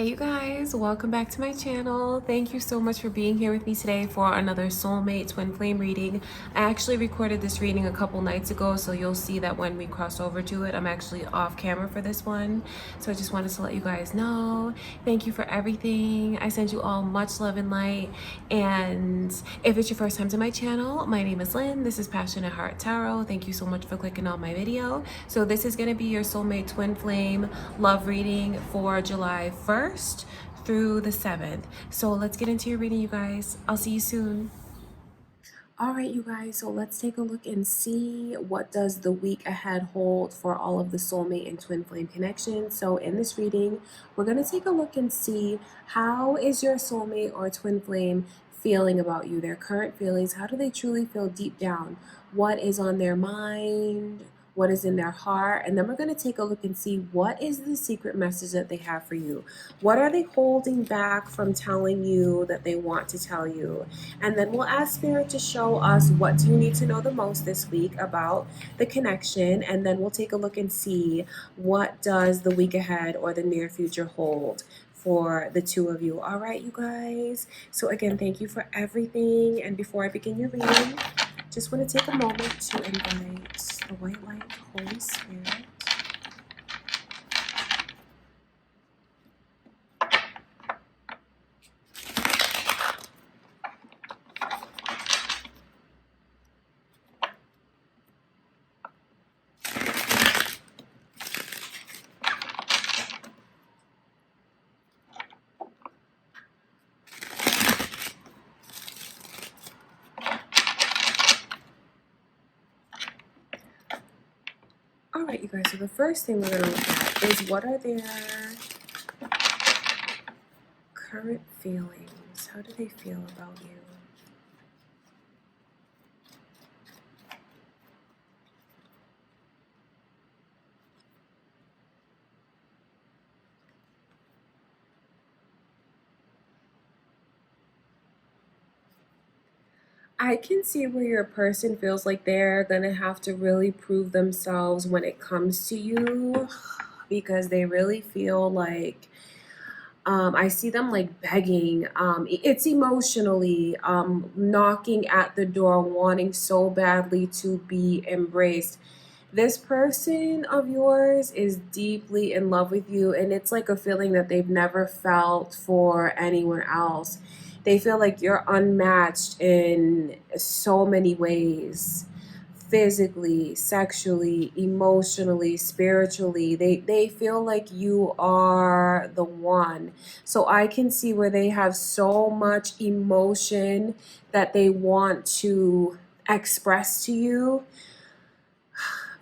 You guys, welcome back to my channel. Thank you so much for being here with me today for another soulmate twin flame reading. I actually recorded this reading a couple nights ago, so you'll see that when we cross over to it, I'm actually off camera for this one. So I just wanted to let you guys know. Thank you for everything. I send you all much love and light. And if it's your first time to my channel, my name is Lynn. This is Passionate Heart Tarot. Thank you so much for clicking on my video. So this is going to be your soulmate twin flame love reading for July 1st through the 7th. So let's get into your reading, you guys. I'll see you soon. All right, you guys, so let's take a look and see what does the week ahead hold for all of the soulmate and twin flame connections. So in this reading, we're going to take a look and see how is your soulmate or twin flame feeling about you, their current feelings. How do they truly feel deep down? What is on their mind? What is in their heart? And then we're going to take a look and see what is the secret message that they have for you. What are they holding back from telling you that they want to tell you? And then we'll ask Spirit to show us what do you need to know the most this week about the connection. And then we'll take a look and see what does the week ahead or the near future hold for the two of you. All right, you guys. So again, thank you for everything. And before I begin your reading, just want to take a moment to invite the white light of the Holy Spirit. All right, you guys, so the first thing we're going to look at is what are their current feelings? How do they feel about you? I can see where your person feels like they're going to have to really prove themselves when it comes to you because they really feel like I see them like begging. It's emotionally knocking at the door, wanting so badly to be embraced. This person of yours is deeply in love with you, and it's like a feeling that they've never felt for anyone else. They feel like you're unmatched in so many ways, physically, sexually, emotionally, spiritually. They feel like you are the one. So I can see where they have so much emotion that they want to express to you,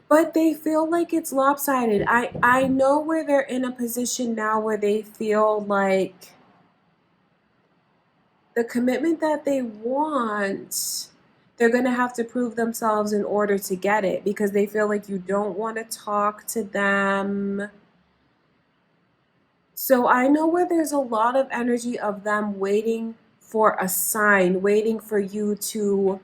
but they feel like it's lopsided. I know where they're in a position now where they feel like the commitment that they want, they're going to have to prove themselves in order to get it because they feel like you don't want to talk to them. So I know where there's a lot of energy of them waiting for a sign, waiting for you to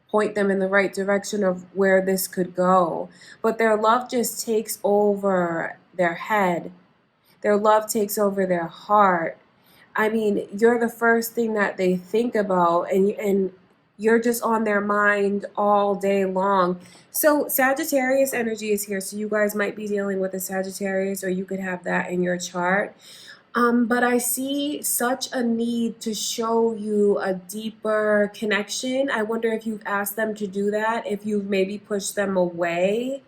point them in the right direction of where this could go. But their love just takes over their head. Their love takes over their heart. I mean, you're the first thing that they think about, and you're just on their mind all day long. So Sagittarius energy is here. So you guys might be dealing with a Sagittarius, or you could have that in your chart. But I see such a need to show you a deeper connection. I wonder if you've asked them to do that, if you've maybe pushed them away,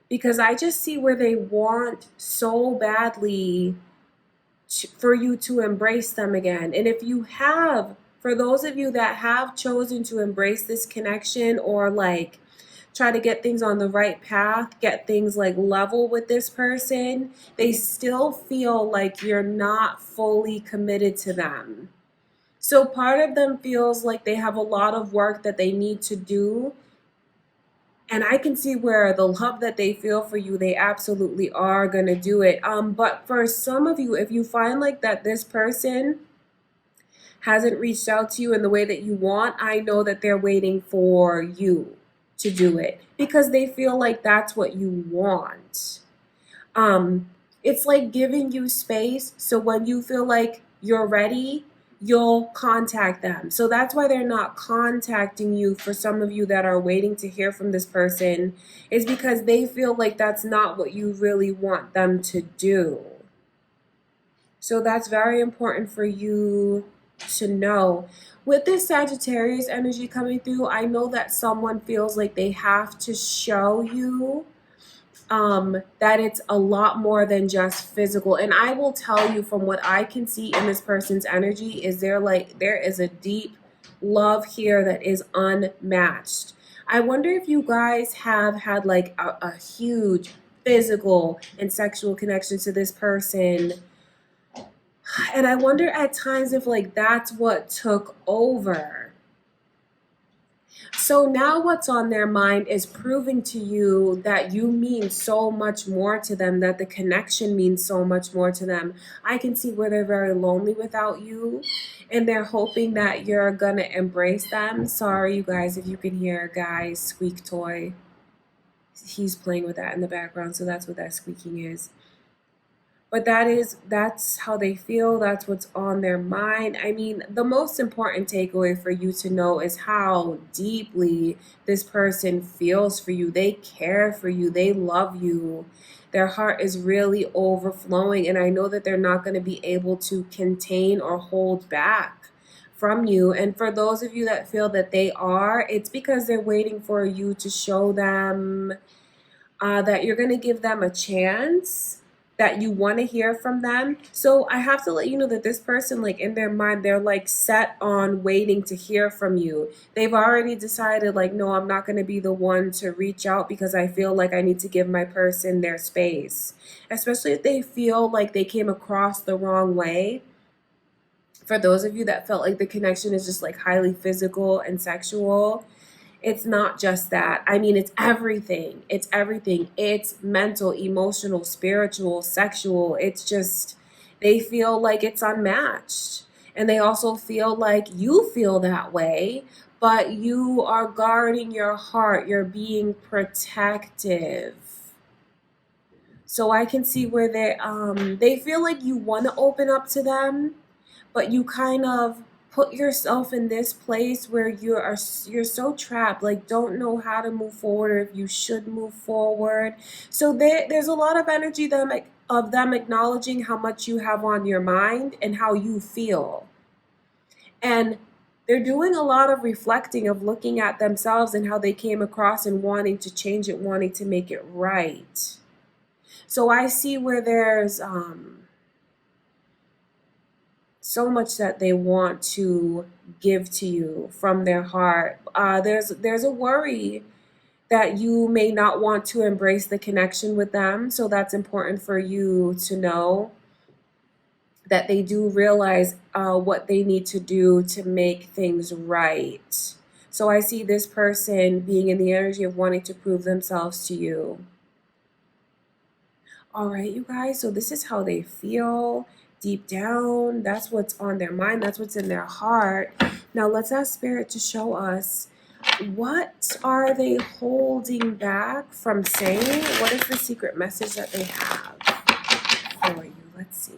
because I just see where they want so badly for you to embrace them again. And if you have, for those of you that have chosen to embrace this connection or like try to get things on the right path, get things like level with this person, they still feel like you're not fully committed to them. So part of them feels like they have a lot of work that they need to do. And I can see where the love that they feel for you, they absolutely are going to do it. But for some of you, if you find like that this person hasn't reached out to you in the way that you want, I know that they're waiting for you to do it because they feel like that's what you want. It's like giving you space. So when you feel like you're ready, you'll contact them. So that's why they're not contacting you. For some of you that are waiting to hear from this person, is because they feel like that's not what you really want them to do. So that's very important for you to know. With this Sagittarius energy coming through, I know that someone feels like they have to show you that it's a lot more than just physical. And I will tell you, from what I can see in this person's energy, is there is a deep love here that is unmatched. I wonder if you guys have had like a huge physical and sexual connection to this person. And I wonder at times if like that's what took over. So now what's on their mind is proving to you that you mean so much more to them, that the connection means so much more to them. I can see where they're very lonely without you, and they're hoping that you're gonna embrace them. Sorry, you guys, if you can hear a guy's squeak toy. He's playing with that in the background, so that's what that squeaking is. But that's how they feel. That's what's on their mind. I mean, the most important takeaway for you to know is how deeply this person feels for you. They care for you. They love you. Their heart is really overflowing, and I know that they're not going to be able to contain or hold back from you. And for those of you that feel that they are, it's because they're waiting for you to show them that you're going to give them a chance, that you want to hear from them. So I have to let you know that this person, like in their mind, they're like set on waiting to hear from you. They've already decided, like, no, I'm not going to be the one to reach out because I feel like I need to give my person their space, especially if they feel like they came across the wrong way. For those of you that felt like the connection is just like highly physical and sexual, it's not just that. I mean, it's everything. It's everything. It's mental, emotional, spiritual, sexual. It's just, they feel like it's unmatched. And they also feel like you feel that way, but you are guarding your heart. You're being protective. So I can see where they feel like you want to open up to them, but you kind of put yourself in this place where you're so trapped, like don't know how to move forward or if you should move forward. So there's a lot of energy of them acknowledging how much you have on your mind and how you feel. And they're doing a lot of reflecting, of looking at themselves and how they came across and wanting to change it, wanting to make it right. So I see where there's so much that they want to give to you from their heart. There's a worry that you may not want to embrace the connection with them. So that's important for you to know, that they do realize what they need to do to make things right. So I see this person being in the energy of wanting to prove themselves to you. All right, you guys, so this is how they feel deep down. That's what's on their mind. That's what's in their heart. Now let's ask Spirit to show us, what are they holding back from saying? What is the secret message that they have for you? Let's see.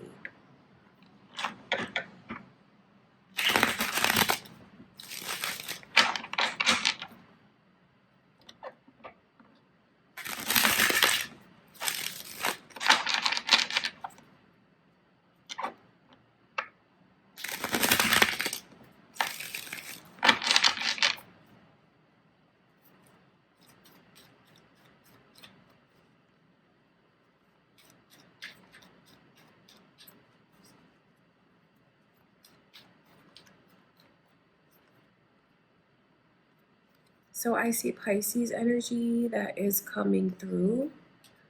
So I see Pisces energy that is coming through.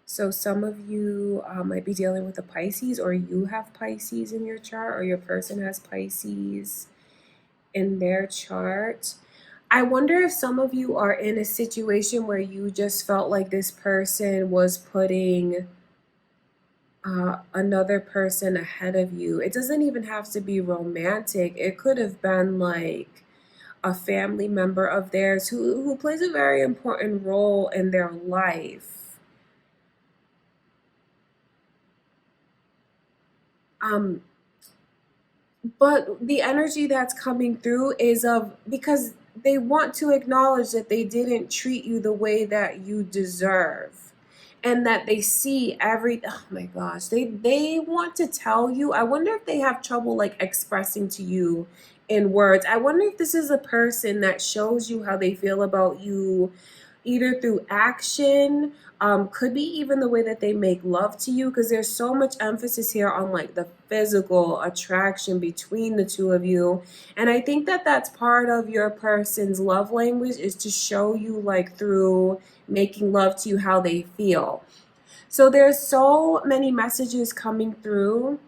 So some of you might be dealing with a Pisces, or you have Pisces in your chart, or your person has Pisces in their chart. I wonder if some of you are in a situation where you just felt like this person was putting another person ahead of you. It doesn't even have to be romantic. It could have been like a family member of theirs who plays a very important role in their life. Um, but the energy that's coming through is of because they want to acknowledge that they didn't treat you the way that you deserve, and that they see every, oh my gosh, they want to tell you. I wonder if they have trouble like expressing to you in words. I wonder if this is a person that shows you how they feel about you either through action, could be even the way that they make love to you, because there's so much emphasis here on like the physical attraction between the two of you. And I think that that's part of your person's love language, is to show you like through making love to you how they feel. So there's so many messages coming through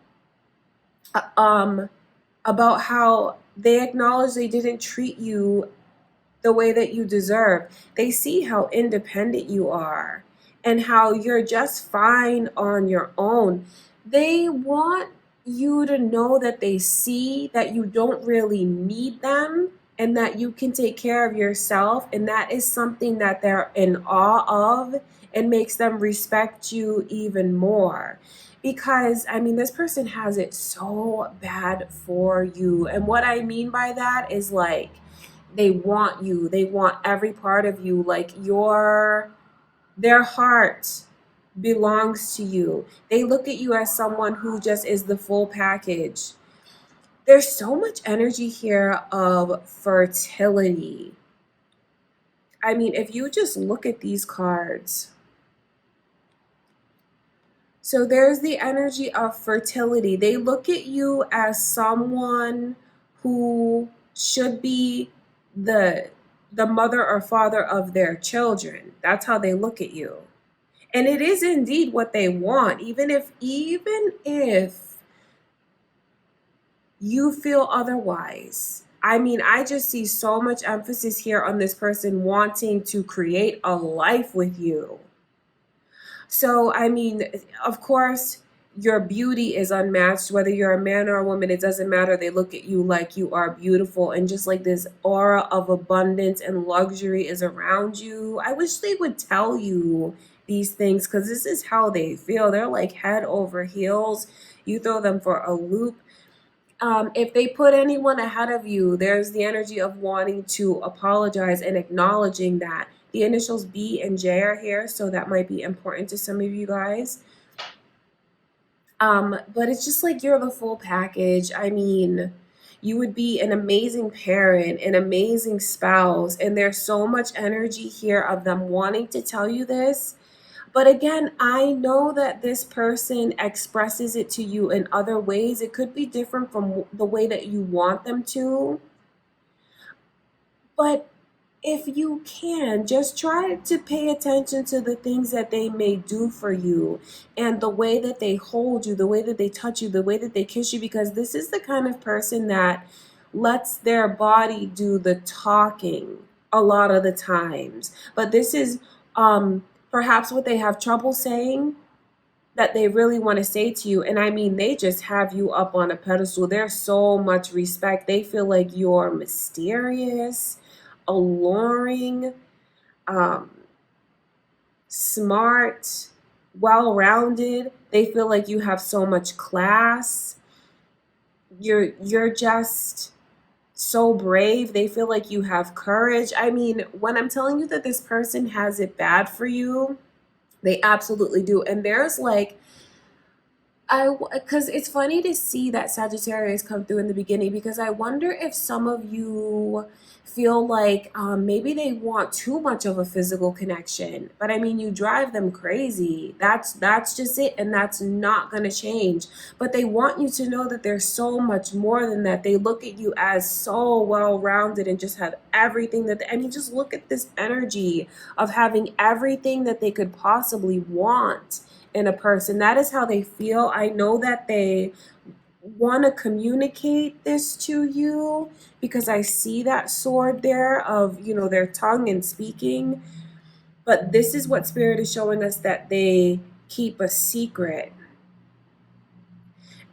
about how they acknowledge they didn't treat you the way that you deserve. They see how independent you are and how you're just fine on your own. They want you to know that they see that you don't really need them and that you can take care of yourself. And that is something that they're in awe of and makes them respect you even more. Because, I mean, this person has it so bad for you. And what I mean by that is like, they want you, they want every part of you, like their heart belongs to you. They look at you as someone who just is the full package. There's so much energy here of fertility. I mean, if you just look at these cards, so there's the energy of fertility. They look at you as someone who should be the mother or father of their children. That's how they look at you. And it is indeed what they want, even if you feel otherwise. I mean, I just see so much emphasis here on this person wanting to create a life with you. So, I mean, of course, your beauty is unmatched. Whether you're a man or a woman, it doesn't matter. They look at you like you are beautiful. And just like this aura of abundance and luxury is around you. I wish they would tell you these things, because this is how they feel. They're like head over heels. You throw them for a loop. If they put anyone ahead of you, there's the energy of wanting to apologize and acknowledging that. The initials B and J are here, so that might be important to some of you guys. But it's just like you're the full package. I mean, you would be an amazing parent, an amazing spouse, and there's so much energy here of them wanting to tell you this. But again, I know that this person expresses it to you in other ways. It could be different from the way that you want them to. But if you can, just try to pay attention to the things that they may do for you and the way that they hold you, the way that they touch you, the way that they kiss you, because this is the kind of person that lets their body do the talking a lot of the times. But this is perhaps what they have trouble saying, that they really want to say to you. And I mean, they just have you up on a pedestal. There's so much respect. They feel like you're mysterious, alluring, um, smart, well-rounded. They feel like you have so much class. You're just so brave. They feel like you have courage. I mean, when I'm telling you that this person has it bad for you, they absolutely do. And there's like, because it's funny to see that Sagittarius come through in the beginning, because I wonder if some of you feel like maybe they want too much of a physical connection. But I mean, you drive them crazy. That's just it, and that's not going to change. But they want you to know that there's so much more than that. They look at you as so well-rounded and just have everything I mean, just look at this energy of having everything that they could possibly want in a person. That is how they feel. I know that they want to communicate this to you, because I see that sword there of, their tongue and speaking. But this is what Spirit is showing us, that they keep a secret.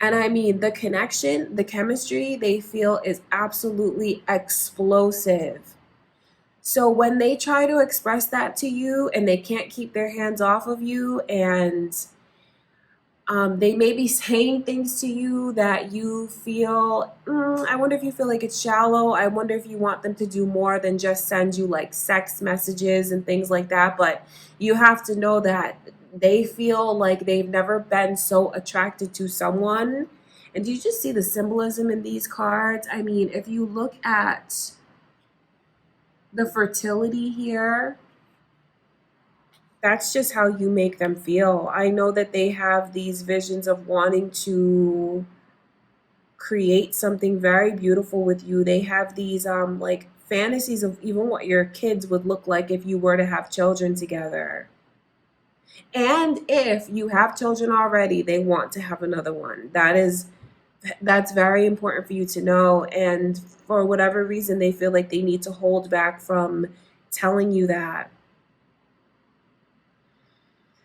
And I mean, the connection, the chemistry they feel is absolutely explosive. So when they try to express that to you and they can't keep their hands off of you, and They may be saying things to you that you feel, I wonder if you feel like it's shallow. I wonder if you want them to do more than just send you like sex messages and things like that. But you have to know that they feel like they've never been so attracted to someone. And do you just see the symbolism in these cards? I mean, if you look at the fertility here, that's just how you make them feel. I know that they have these visions of wanting to create something very beautiful with you. They have these like fantasies of even what your kids would look like if you were to have children together. And if you have children already, they want to have another one. That's very important for you to know, and for whatever reason they feel like they need to hold back from telling you that.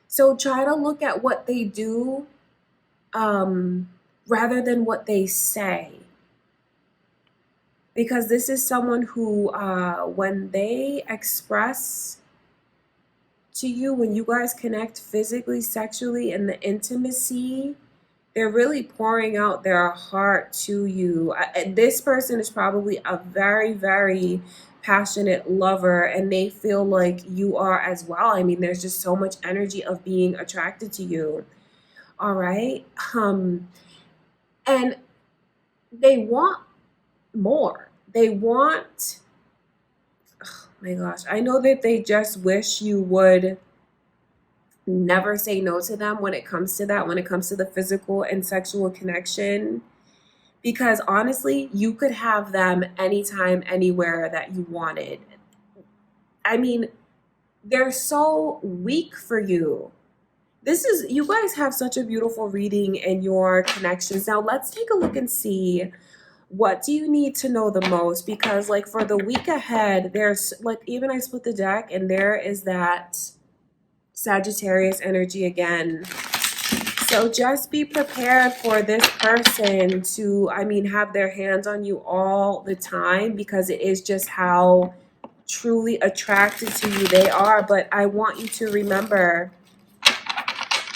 So try to look at what they do rather than what they say. Because this is someone who, when they express to you, when you guys connect physically, sexually, and the intimacy, they're really pouring out their heart to you. This person is probably a very, very passionate lover, and they feel like you are as well. I mean, there's just so much energy of being attracted to you. All right. And they want more. They want, oh my gosh, I know that they just wish you would never say no to them when it comes to that, when it comes to the physical and sexual connection. Because honestly, you could have them anytime, anywhere that you wanted. I mean, they're so weak for you. You guys have such a beautiful reading in your connections. Now let's take a look and see, what do you need to know the most? Because like for the week ahead, there's like, even I split the deck and there is that Sagittarius energy again. So just be prepared for this person to, I mean, have their hands on you all the time, because it is just how truly attracted to you they are. But I want you to remember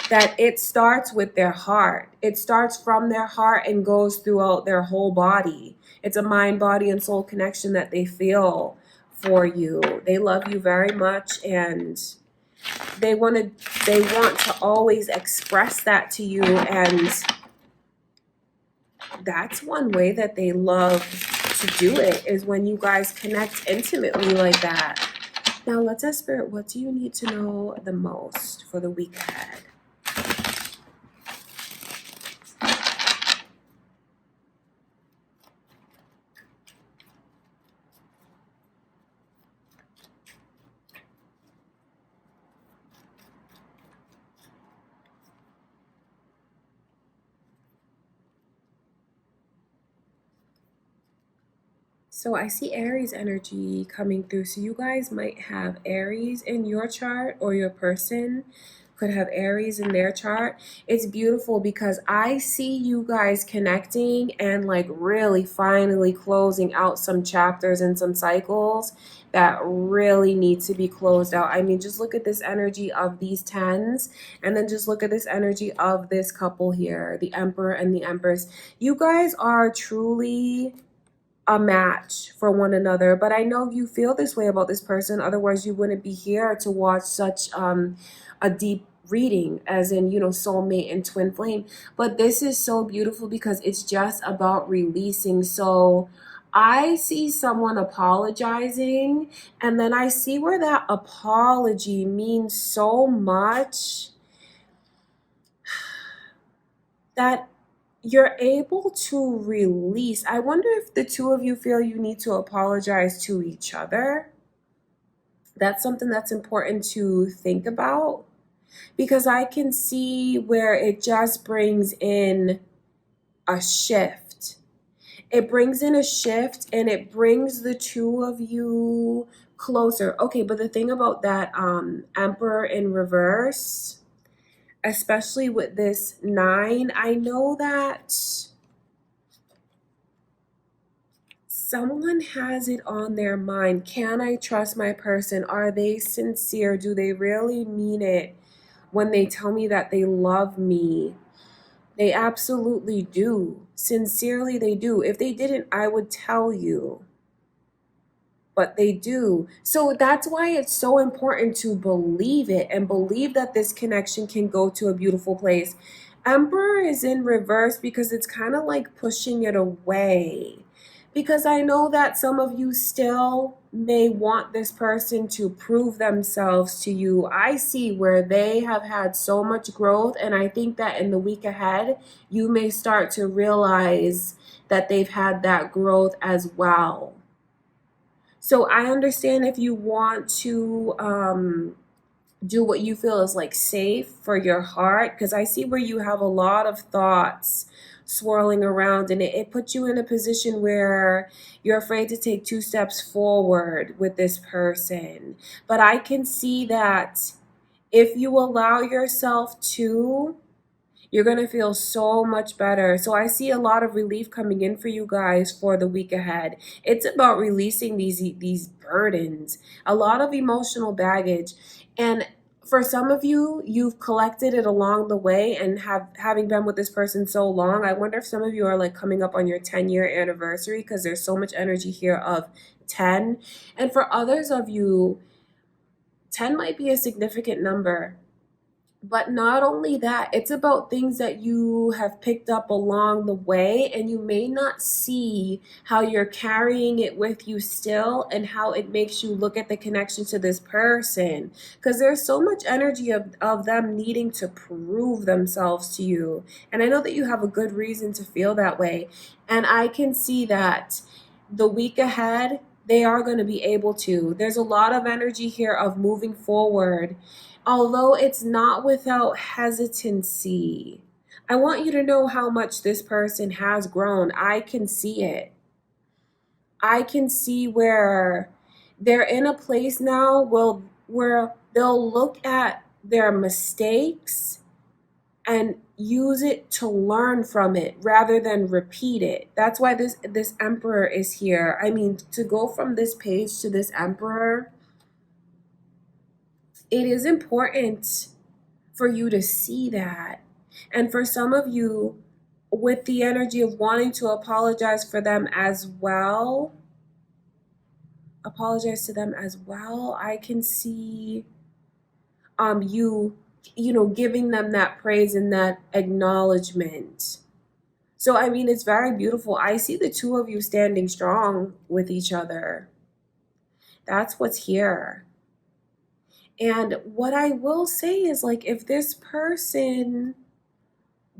that it starts with their heart. It starts from their heart and goes throughout their whole body. It's a mind, body, and soul connection that they feel for you. They love you very much, and they want to always express that to you. And that's one way that they love to do it, is when you guys connect intimately like that. Now let's ask Spirit, what do you need to know the most for the week ahead? So I see Aries energy coming through. So you guys might have Aries in your chart, or your person could have Aries in their chart. It's beautiful because I see you guys connecting and like really finally closing out some chapters and some cycles that really need to be closed out. I mean, just look at this energy of these tens, and then just look at this energy of this couple here, the Emperor and the Empress. You guys are truly a match for one another. But I know you feel this way about this person, otherwise you wouldn't be here to watch such a deep reading, as in, you know, soulmate and twin flame. But this is so beautiful because it's just about releasing. So I see someone apologizing, and then I see where that apology means so much that you're able to release. I wonder if the two of you feel you need to apologize to each other. That's something that's important to think about, because I can see where it just brings in a shift. It brings in a shift, and it brings the two of you closer. Okay, but the thing about that Emperor in reverse, especially with this 9, I know that someone has it on their mind. Can I trust my person? Are they sincere? Do they really mean it when they tell me that they love me? They absolutely do. Sincerely, they do. If they didn't, I would tell you. But they do. So that's why it's so important to believe it and believe that this connection can go to a beautiful place. Emperor is in reverse because it's kind of like pushing it away. Because I know that some of you still may want this person to prove themselves to you. I see where they have had so much growth, and I think that in the week ahead, you may start to realize that they've had that growth as well. So I understand if you want to do what you feel is like safe for your heart, because I see where you have a lot of thoughts swirling around, and it puts you in a position where you're afraid to take two steps forward with this person. But I can see that if you allow yourself to, you're going to feel so much better. So I see a lot of relief coming in for you guys for the week ahead. It's about releasing these burdens, a lot of emotional baggage. And for some of you, you've collected it along the way, and having been with this person so long, I wonder if some of you are like coming up on your 10-year anniversary, because there's so much energy here of 10. And for others of you, 10 might be a significant number. But not only that, it's about things that you have picked up along the way, and you may not see how you're carrying it with you still, and how it makes you look at the connection to this person. Because there's so much energy of them needing to prove themselves to you. And I know that you have a good reason to feel that way. And I can see that the week ahead, they are going to be able to. There's a lot of energy here of moving forward, although it's not without hesitancy. I want you to know how much this person has grown. I can see it. I can see where they're in a place now where they'll look at their mistakes and use it to learn from it rather than repeat it. That's why this emperor is here. I mean, to go from this page to this emperor, it is important for you to see that. And for some of you, with the energy of wanting to apologize for them as well, apologize to them as well, I can see you giving them that praise and that acknowledgement. So I mean, it's very beautiful. I see the two of you standing strong with each other. That's what's here. And what I will say is, like, if this person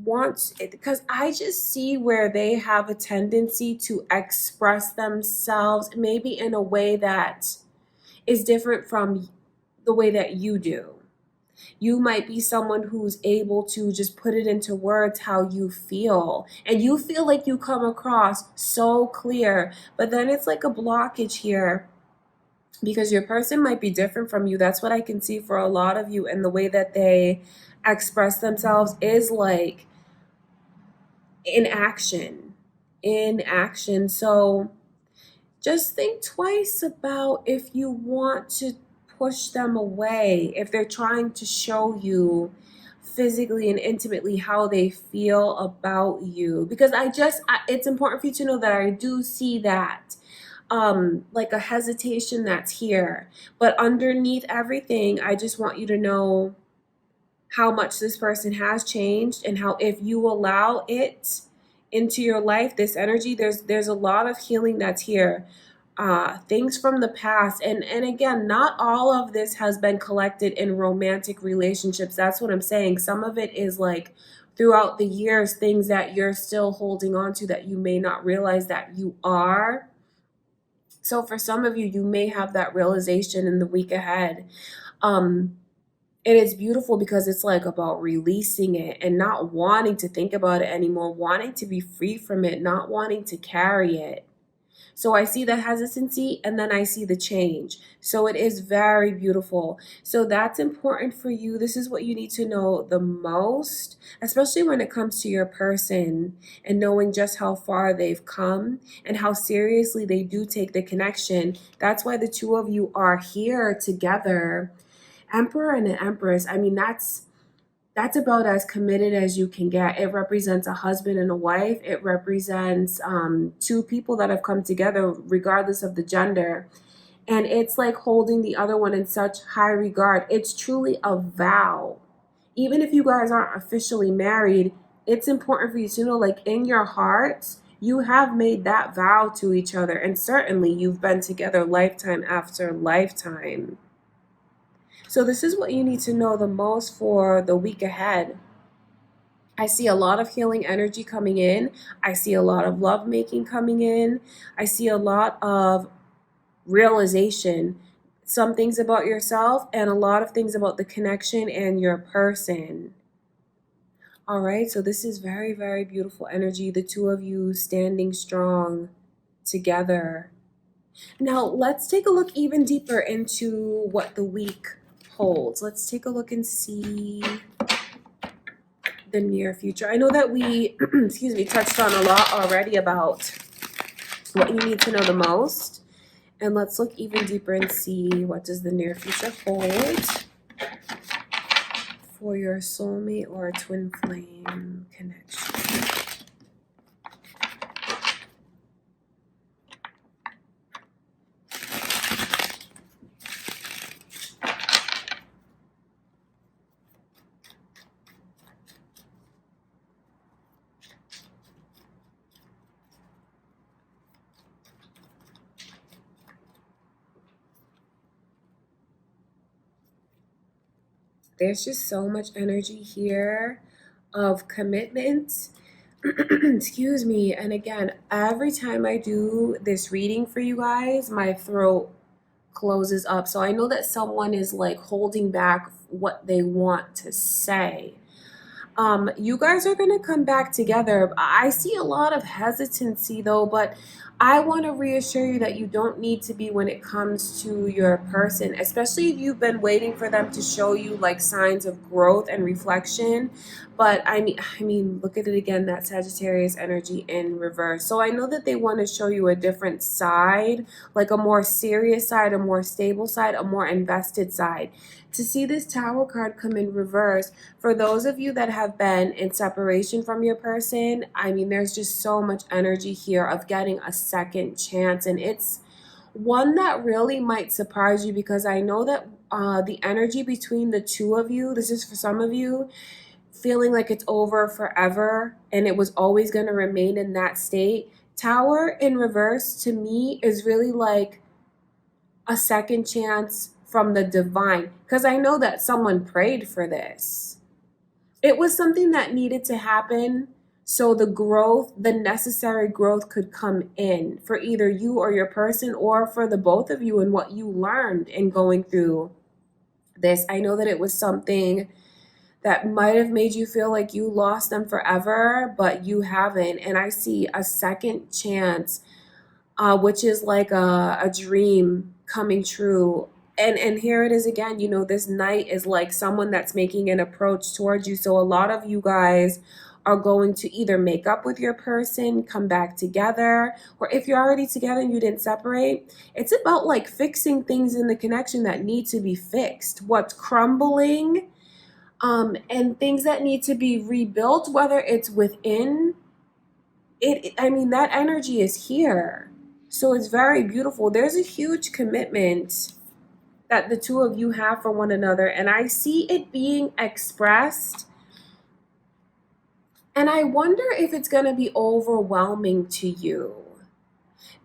wants it, because I just see where they have a tendency to express themselves maybe in a way that is different from the way that you do. You might be someone who's able to just put it into words how you feel, and you feel like you come across so clear, but then it's like a blockage here because your person might be different from you. That's what I can see for a lot of you, and the way that they express themselves is like in action. In action. So just think twice about if you want to push them away, if they're trying to show you physically and intimately how they feel about you. Because it's important for you to know that I do see that like a hesitation that's here. But underneath everything, I just want you to know how much this person has changed, and how if you allow it into your life, this energy, there's a lot of healing that's here. Things from the past, and again, not all of this has been collected in romantic relationships. That's what I'm saying. Some of it is like throughout the years, things that you're still holding on to that you may not realize that you are. So for some of you, you may have that realization in the week ahead. um and it's beautiful because it's like about releasing it and not wanting to think about it anymore, wanting to be free from it, not wanting to carry it. So I see the hesitancy, and then I see the change. So it is very beautiful. So that's important for you. This is what you need to know the most, especially when it comes to your person, and knowing just how far they've come and how seriously they do take the connection. That's why the two of you are here together. Emperor and an empress. I mean, that's that's about as committed as you can get. It represents a husband and a wife. It represents two people that have come together, regardless of the gender. And it's like holding the other one in such high regard. It's truly a vow. Even if you guys aren't officially married, it's important for you to know, like, in your hearts, you have made that vow to each other. And certainly you've been together lifetime after lifetime. So this is what you need to know the most for the week ahead. I see a lot of healing energy coming in. I see a lot of love making coming in. I see a lot of realization, some things about yourself and a lot of things about the connection and your person. All right, so this is very, very beautiful energy. The two of you standing strong together. Now, let's take a look even deeper into what the week holds. Let's take a look and see the near future. I know that we, excuse me, touched on a lot already about what you need to know the most. And let's look even deeper and see what does the near future hold for your soulmate or twin flame connection. There's just so much energy here of commitment. Excuse me. And again, every time I do this reading for you guys, my throat closes up. So I know that someone is like holding back what they want to say. You guys are going to come back together. I see a lot of hesitancy though, but I want to reassure you that you don't need to be when it comes to your person, especially if you've been waiting for them to show you like signs of growth and reflection. But I mean, look at it again, that Sagittarius energy in reverse. So I know that they want to show you a different side, like a more serious side, a more stable side, a more invested side. To see this Tower card come in reverse, for those of you that have been in separation from your person, I mean, there's just so much energy here of getting a second chance. And it's one that really might surprise you because I know that the energy between the two of you, this is for some of you, feeling like it's over forever and it was always going to remain in that state. Tower in reverse to me is really like a second chance from the divine, because I know that someone prayed for this. It was something that needed to happen so the growth, the necessary growth could come in for either you or your person or for the both of you and what you learned in going through this. I know that it was something that might have made you feel like you lost them forever, but you haven't. And I see a second chance, which is like a dream coming true. And here it is again, you know, this knight is like someone that's making an approach towards you. So a lot of you guys are going to either make up with your person, come back together, or if you're already together and you didn't separate, it's about like fixing things in the connection that need to be fixed. What's crumbling, and things that need to be rebuilt, whether it's within it. I mean, that energy is here. So it's very beautiful. There's a huge commitment that the two of you have for one another. And I see it being expressed. And I wonder if it's going to be overwhelming to you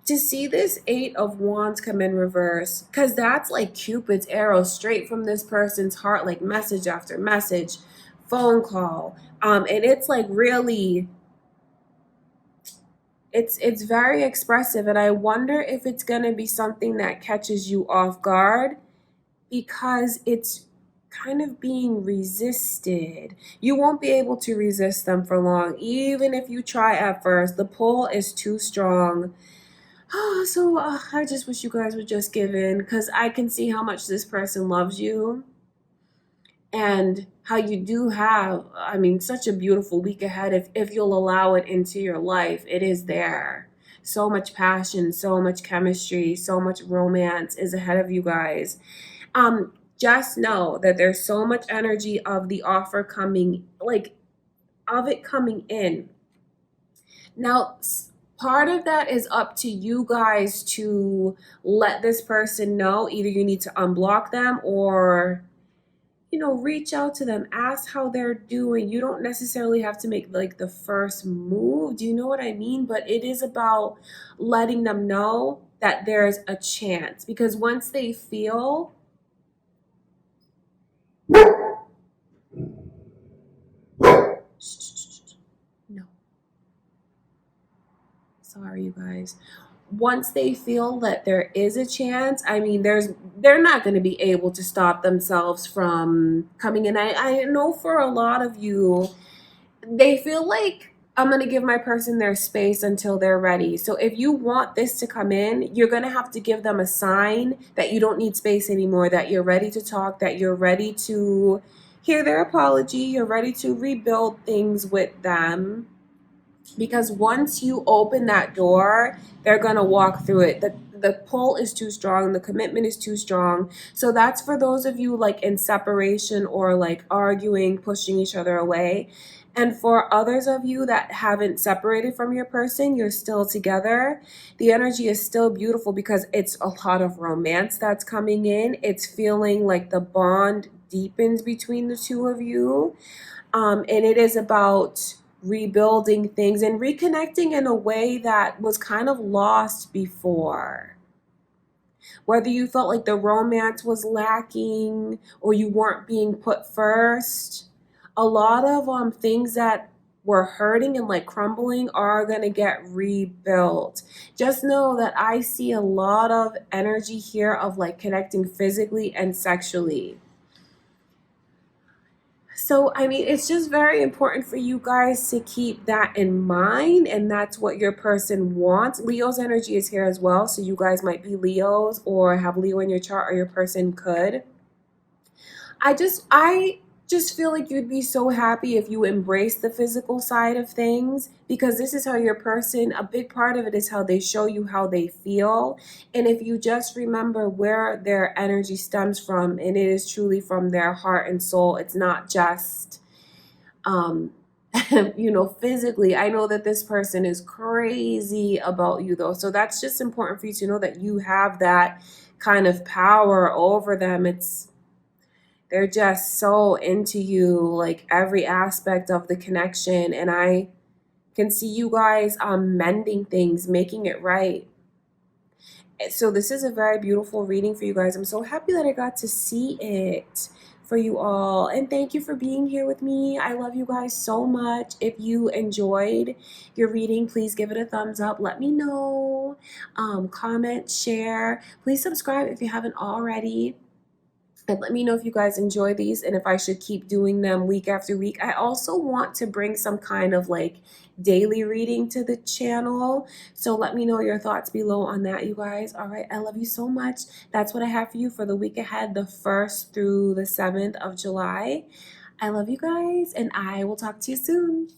to see this Eight of Wands come in reverse, because that's like Cupid's arrow straight from this person's heart, like message after message, phone call. And it's like really, it's very expressive. And I wonder if it's going to be something that catches you off guard because it's kind of being resisted. You won't be able to resist them for long, even if you try at first. The pull is too strong. So I just wish you guys would just give in, because I can see how much this person loves you and how you do have, I mean, such a beautiful week ahead if you'll allow it into your life. It is there. So much passion, so much chemistry, so much romance is ahead of you guys. just know that there's so much energy of the offer coming, like of it coming in. Now, part of that is up to you guys to let this person know. Either you need to unblock them or, reach out to them, ask how they're doing. You don't necessarily have to make like the first move. Do you know what I mean? But it is about letting them know that there's a chance, because once they feel, no, sorry, you guys. Once they feel that there is a chance, I mean, they're not going to be able to stop themselves from coming in. I know for a lot of you, they feel like I'm going to give my person their space until they're ready. So if you want this to come in, you're going to have to give them a sign that you don't need space anymore, that you're ready to talk, that you're ready to hear their apology, you're ready to rebuild things with them. Because once you open that door, they're going to walk through it. The pull is too strong, the commitment is too strong. So that's for those of you like in separation or like arguing, pushing each other away. And for others of you that haven't separated from your person, you're still together. The energy is still beautiful because it's a lot of romance that's coming in. It's feeling like the bond deepens between the two of you. And it is about rebuilding things and reconnecting in a way that was kind of lost before. Whether you felt like the romance was lacking or you weren't being put first, a lot of things that were hurting and like crumbling are going to get rebuilt. Just know that I see a lot of energy here of like connecting physically and sexually. So, I mean, it's just very important for you guys to keep that in mind, and that's what your person wants. Leo's energy is here as well, so you guys might be Leos or have Leo in your chart, or your person could. I just feel like you'd be so happy if you embrace the physical side of things, because this is how your person, a big part of it is how they show you how they feel. And if you just remember where their energy stems from, and it is truly from their heart and soul, it's not just um physically. I know that this person is crazy about you though. So that's just important for you to know that you have that kind of power over them. They're just so into you, like every aspect of the connection. And I can see you guys mending things, making it right. So this is a very beautiful reading for you guys. I'm so happy that I got to see it for you all. And thank you for being here with me. I love you guys so much. If you enjoyed your reading, please give it a thumbs up. Let me know. Comment, share. Please subscribe if you haven't already. And let me know if you guys enjoy these and if I should keep doing them week after week. I also want to bring some kind of like daily reading to the channel. So let me know your thoughts below on that, you guys. All right. I love you so much. That's what I have for you for the week ahead, the 1st through the 7th of July. I love you guys, and I will talk to you soon.